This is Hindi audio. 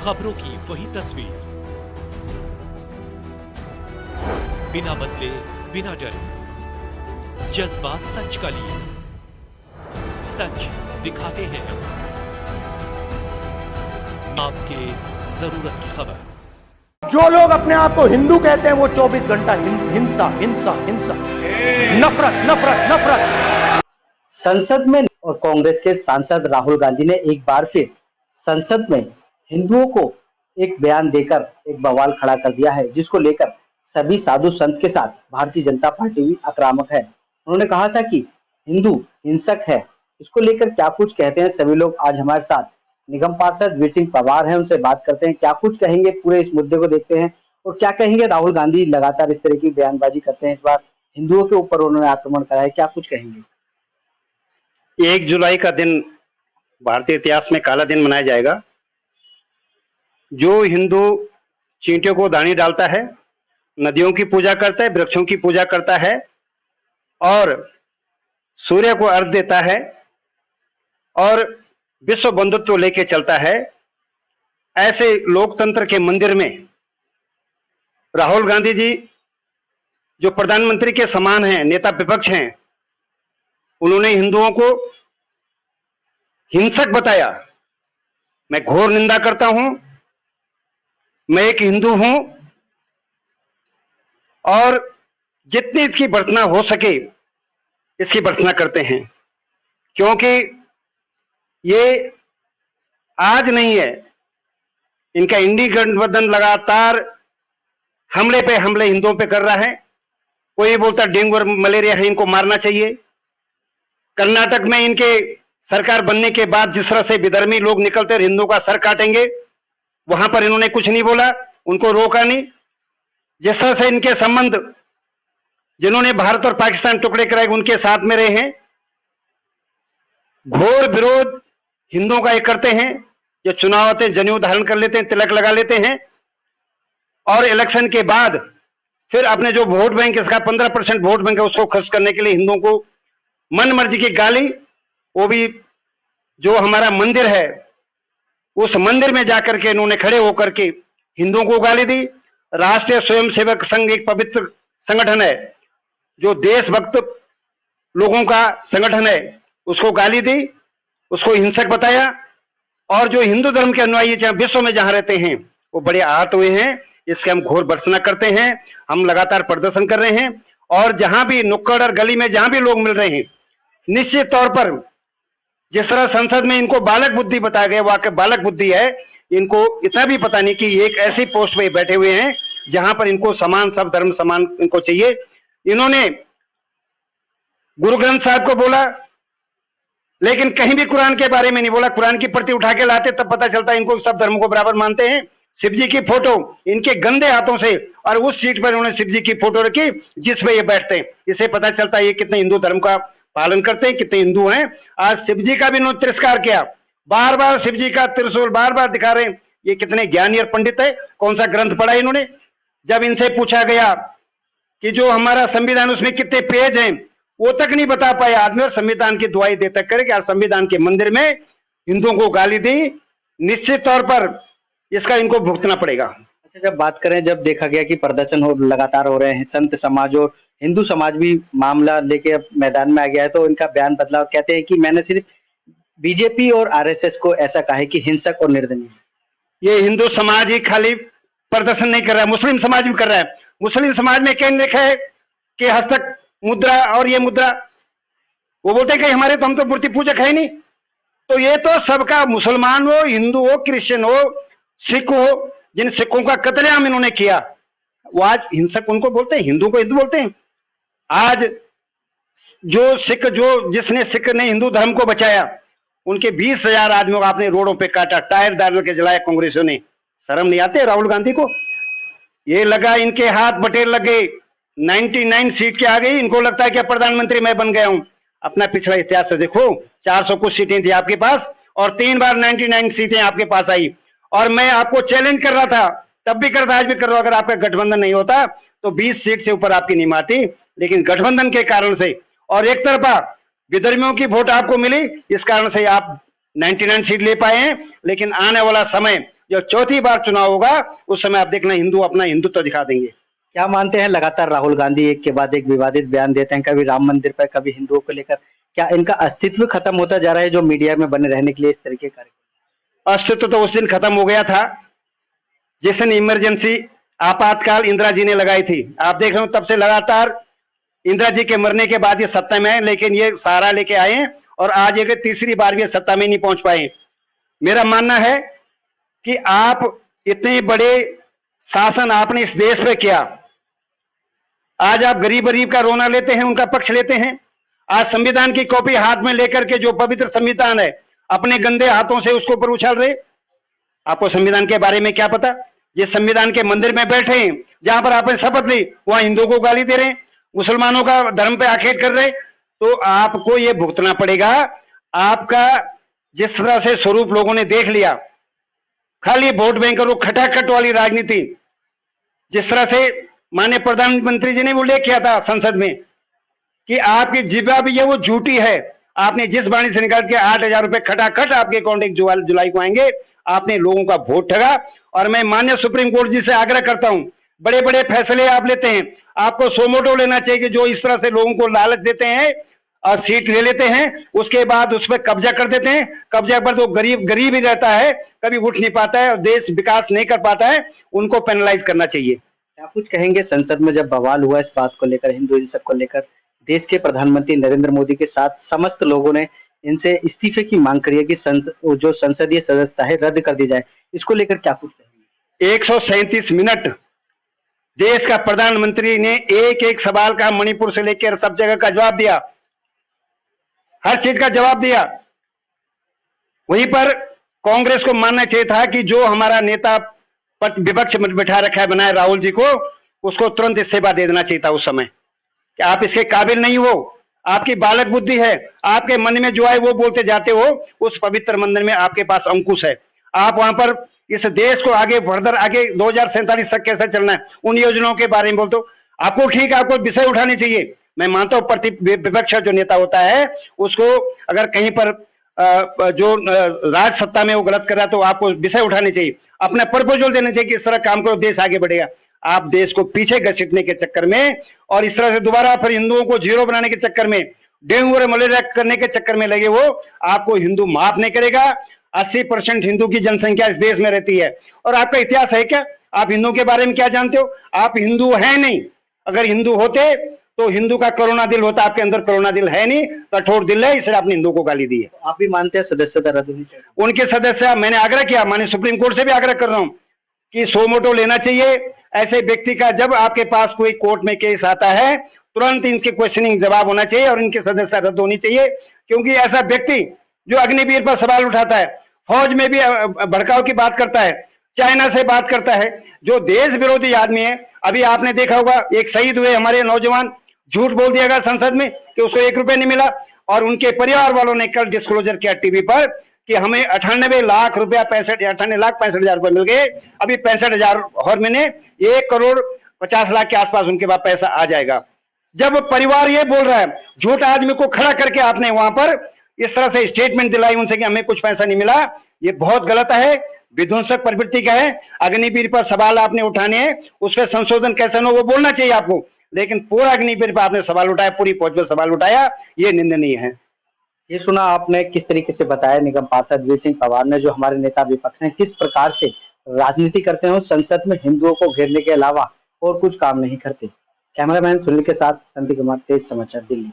खबरों की वही तस्वीर, बिना बदले बिना डरे, जज्बा सच का लिए, सच दिखाते हैं आपके जरूरत की खबर। जो लोग अपने आप को हिंदू कहते हैं वो 24 घंटा हिंसा हिंसा हिंसा, नफरत नफरत नफरत। संसद में और कांग्रेस के सांसद राहुल गांधी ने एक बार फिर संसद में हिंदुओं को एक बयान देकर एक बवाल खड़ा कर दिया है, जिसको लेकर सभी साधु संत के साथ भारतीय जनता पार्टी भी आक्रामक है। उन्होंने कहा था कि हिंदू हिंसक है। इसको लेकर क्या कुछ कहते हैं सभी लोग, आज हमारे साथ निगम पार्षद वीर सिंह पवार हैं, उनसे बात करते हैं। क्या कुछ कहेंगे पूरे इस मुद्दे को देखते हैं, और क्या कहेंगे राहुल गांधी लगातार इस तरह की बयानबाजी करते हैं, इस बार हिंदुओं के ऊपर उन्होंने आक्रमण करा है, क्या कुछ कहेंगे? 1 जुलाई का दिन भारतीय इतिहास में काला दिन मनाया जाएगा। जो हिंदू चींटियों को दानी डालता है, नदियों की पूजा करता है, वृक्षों की पूजा करता है और सूर्य को अर्घ देता है और विश्व बंधुत्व लेके चलता है, ऐसे लोकतंत्र के मंदिर में राहुल गांधी जी जो प्रधानमंत्री के समान हैं, नेता विपक्ष हैं, उन्होंने हिंदुओं को हिंसक बताया। मैं घोर निंदा करता हूं। मैं एक हिंदू हूं और जितनी इसकी भर्त्सना हो सके इसकी भर्त्सना करते हैं, क्योंकि ये आज नहीं है। इनका इंडी गठबंधन लगातार हमले पे हमले हिंदुओं पे कर रहा है। कोई बोलता डेंगू और मलेरिया है, इनको मारना चाहिए। कर्नाटक में इनके सरकार बनने के बाद जिस तरह से विधर्मी लोग निकलते और हिंदुओं का सर काटेंगे, वहां पर इन्होंने कुछ नहीं बोला, उनको रोका नहीं। जिस तरह से इनके संबंध जिन्होंने भारत और पाकिस्तान टुकड़े कराए उनके साथ में रहे हैं, घोर विरोध हिंदुओं का ये करते हैं। जो चुनाव आते हैं जनेऊ धारण कर लेते हैं, तिलक लगा लेते हैं और इलेक्शन के बाद फिर अपने जो वोट बैंक, इसका 15% वोट बैंक है, उसको खर्च करने के लिए हिंदुओं को मन मर्जी की गाली, वो भी जो हमारा मंदिर है उस मंदिर में जाकर के इन्होंने खड़े होकर के हिंदुओं को गाली दी। राष्ट्रीय स्वयंसेवक संघ एक पवित्र संगठन है, जो देशभक्त लोगों का संगठन है, उसको गाली दी, उसको हिंसक बताया। और जो हिंदू धर्म के अनुयायी चाहे विश्व में जहां रहते हैं वो बड़े आहत हुए हैं। इसके हम घोर भर्त्सना करते हैं। हम लगातार प्रदर्शन कर रहे हैं और जहां भी नुक्कड़ और गली में जहां भी लोग मिल रहे हैं, निश्चित तौर पर जिस तरह संसद में इनको बालक बुद्धि बताया गया, वाकई बालक बुद्धि है। इनको इतना भी पता नहीं कि एक ऐसी पोस्ट पे बैठे हुए हैं जहां पर इनको समान, सब धर्म समान इनको चाहिए। इन्होंने गुरु ग्रंथ साहब को बोला, लेकिन कहीं भी कुरान के बारे में नहीं बोला। कुरान की प्रति उठा के लाते तब पता चलता है इनको सब धर्मों को बराबर मानते हैं। शिव जी की फोटो इनके गंदे हाथों से, और उस सीट पर उन्होंने शिव जी की फोटो रखी जिस पे ये बैठते हैं। इससे पता चलता है ये कितने हिंदू धर्म का पालन करते हैं, कितने हिंदू हैं। आज शिव जी का भी इन्होंने तिरस्कार किया, बार बार शिव जी का त्रिशूल बार बार दिखा रहे हैं। ये कितने ज्ञानी और पंडित है, कौन सा ग्रंथ पढ़ा इन्होंने? जब इनसे पूछा गया कि जो हमारा संविधान उसमें कितने पेज हैं, वो तक नहीं बता पाए आदमी, और संविधान की दुआई देता करे कि आज संविधान के मंदिर में हिंदुओं को गाली दी। निश्चित तौर पर इसका इनको भुगतना पड़ेगा। अच्छा, जब बात करें, जब देखा गया कि प्रदर्शन लगातार हो रहे हैं, संत समाज और हिंदू समाज भी मामला लेके मैदान में आ गया है, तो इनका बयान बदला और कहते हैं कि मैंने सिर्फ बीजेपी और आरएसएस को ऐसा कहा है कि हिंसक और निर्दयी। ये हिंदू समाज ही खाली प्रदर्शन नहीं कर रहा है, मुस्लिम समाज भी कर रहा है। मुस्लिम समाज में क्या लिखा है कि हस्तक मुद्रा और ये मुद्रा, वो बोलते हैं कि हमारे तो हम तो मूर्ति पूजक है नहीं। तो ये तो सबका, मुसलमान हो, हिंदू हो, क्रिश्चियन हो, सिख हो, जिन सिखों का कत्लेआम इन्होंने किया, वो आज हिंसक उनको बोलते हैं, हिंदू को हिंदू बोलते हैं। आज जो सिख, जो जिसने सिख ने हिंदू धर्म को बचाया, उनके 20,000 आदमियों को आपने रोडों पे काटा, टायर डाल के जलाया कांग्रेसियों ने। शर्म नहीं आते राहुल गांधी को? ये लगा इनके हाथ बटेर लग गए, 99 सीट के आ गई। इनको लगता है कि प्रधानमंत्री मैं बन गया हूं। अपना पिछड़ा इतिहास से देखो, 400 कुछ सीटें थी आपके पास और 3 बार 99 सीटें आपके पास आई। और मैं आपको चैलेंज कर रहा था, तब भी कर रहा, आज भी कर रहा हूं, अगर आपका गठबंधन नहीं होता तो 20 सीट से ऊपर आपकी नहीं आती। लेकिन गठबंधन के कारण से और एक तरफा विधर्मियों की वोट आपको मिली, इस कारण से आप 99 सीट ले पाए हैं, लेकिन आने वाला समय जब चौथी बार चुनाव होगा उस समय आप देखना हिंदू अपना हिंदुत्व दिखा देंगे। क्या मानते हैं लगातार राहुल गांधी एक के बाद एक विवादित बयान देते हैं, कभी राम मंदिर पर कभी हिंदुओं को लेकर, क्या इनका अस्तित्व खत्म होता जा रहा है जो मीडिया में बने रहने के लिए इस तरीके का? अस्तित्व तो उस दिन खत्म हो गया था जिस दिन इमरजेंसी आपातकाल इंदिरा जी ने लगाई थी। आप देख रहे हो तब से लगातार इंदिरा जी के मरने के बाद ये सत्ता में है, लेकिन ये सहारा लेके आए हैं और आज ये तीसरी बार भी सत्ता में नहीं पहुंच पाए। मेरा मानना है कि आप इतने बड़े शासन आपने इस देश पे किया, आज आप गरीब गरीब का रोना लेते हैं, उनका पक्ष लेते हैं। आज संविधान की कॉपी हाथ में लेकर के जो पवित्र संविधान है अपने गंदे हाथों से उसको ऊपर उछाल रहे। आपको संविधान के बारे में क्या पता? जिस संविधान के मंदिर में बैठे हैं जहां पर आपने शपथ ली वहां हिंदुओं को गाली दे रहे हैं, मुसलमानों का धर्म पे आक्षेप कर रहे, तो आपको ये भुगतना पड़ेगा। आपका जिस तरह से स्वरूप लोगों ने देख लिया, खाली वोट बैंक और खटाखट वाली राजनीति, जिस तरह से माननीय प्रधानमंत्री जी ने वो उल्लेख किया था संसद में कि आपकी जिब्बा भी है वो झूठी है। आपने जिस वाणी से निकाल के 8,000 रुपए खटाखट आपके अकाउंट 1 जुलाई को आएंगे, आपने लोगों का वोट ठगा। और मैं माननीय सुप्रीम कोर्ट जी से आग्रह करता हूं, बड़े बड़े फैसले आप लेते हैं, आपको सोमोटो लेना चाहिए कि जो इस तरह से लोगों को लालच देते हैं और सीट ले लेते हैं, उसके बाद उस पर कब्जा कर देते हैं। कब्जा पर तो गरीब ही रहता है, कभी उठ नहीं पाता है और देश विकास नहीं कर पाता है, उनको पेनलाइज करना चाहिए। क्या कुछ कहेंगे? संसद में जब बवाल हुआ इस बात को लेकर, हिंदू हिंसा को लेकर, देश के प्रधानमंत्री नरेंद्र मोदी के साथ समस्त लोगों ने इनसे इस्तीफे की मांग करी है कि जो संसदीय सदस्यता है रद्द कर दी जाए, इसको लेकर क्या कुछ कहेंगे? 137 मिनट देश का प्रधानमंत्री ने एक एक सवाल का मणिपुर से लेकर सब जगह का जवाब दिया, हर चीज का जवाब दिया। वहीं पर कांग्रेस को मानना चाहिए था कि जो हमारा नेता विपक्ष में बिठा रखा है बनाए राहुल जी को, उसको तुरंत इस्तीफा दे देना चाहिए था उस समय कि आप इसके काबिल नहीं हो, आपकी बालक बुद्धि है, आपके मन में जो है वो बोलते जाते हो। उस पवित्र मंदिर में आपके पास अंकुश है, आप वहां पर इस देश को आगे फर्दर आगे 2047 तक कैसे चलना है उन योजनाओं के बारे में बोलते हो। आपको ठीक है, आपको विषय उठाने चाहिए। मैं मानता हूं विपक्ष जो नेता होता है उसको अगर कहीं पर जो राज सत्ता में वो गलत कर रहा है तो आपको विषय उठाने चाहिए, अपना प्रपोजल देना चाहिए कि इस तरह काम करो, देश आगे बढ़ेगा। आप देश को पीछे घसीटने के चक्कर में और इस तरह से दोबारा फिर हिंदुओं को जीरो बनाने के चक्कर में, डेंगू और मलेरिया करने के चक्कर में लगे, वो आपको हिंदू माफ नहीं करेगा। 80% हिंदू की जनसंख्या इस देश में रहती है और आपका इतिहास है क्या? आप हिंदुओं के बारे में क्या जानते हो? आप हिंदू हैं नहीं। अगर हिंदू होते तो हिंदू का करुणा दिल होता, आपके अंदर करुणा दिल है नहीं, कठोर दिल है, इसलिए आपने हिंदू को गाली दी है। आप भी मानते हैं सदस्यता रद्द होनी चाहिए? उनके सदस्य, मैंने आग्रह किया, मैंने सुप्रीम कोर्ट से भी आग्रह कर रहा हूं कि सोमोटो लेना चाहिए ऐसे व्यक्ति का। जब आपके पास कोई कोर्ट में केस आता है तुरंत इनके क्वेश्चनिंग जवाब होना चाहिए और इनकी सदस्यता रद्द होनी चाहिए, क्योंकि ऐसा व्यक्ति जो अग्निवीर पर सवाल उठाता है, फौज में भी भड़काव की बात करता है, चाइना से बात करता है, जो देश विरोधी आदमी है। अभी आपने देखा होगा एक शहीद हुए हमारे नौजवान, झूठ बोल दिया गया संसद में कि उसको 1 रुपए नहीं मिला और उनके परिवार वालों ने कल डिस्क्लोजर किया टीवी पर कि हमें 98 लाख रुपया 68,65,000 रुपए मिल गए। अभी 65,000 हर महीने 1,50,00,000 के आसपास उनके पास पैसा आ जाएगा। जब परिवार ये बोल रहा है, झूठ आदमी को खड़ा करके आपने वहां पर इस तरह से स्टेटमेंट दिलाई उनसे कि हमें कुछ पैसा नहीं मिला, ये बहुत गलत है, विध्वंसक प्रवृत्ति का है। अग्निवीर पर सवाल आपने उठाने हैं, उस पर संशोधन कैसे हो वो बोलना चाहिए आपको, लेकिन पूरा अग्निवीर पर आपने सवाल उठाया, पूरी फौज पर सवाल उठाया, ये निंदनीय है। ये सुना आपने किस तरीके से बताया निगम पार्षद वीर सिंह पवार ने, जो हमारे नेता विपक्ष हैं किस प्रकार से राजनीति करते हैं, संसद में हिंदुओं को घेरने के अलावा और कुछ काम नहीं करते। कैमरामैन सुनील के साथ संदीप कुमार, तेज समाचार, दिल्ली।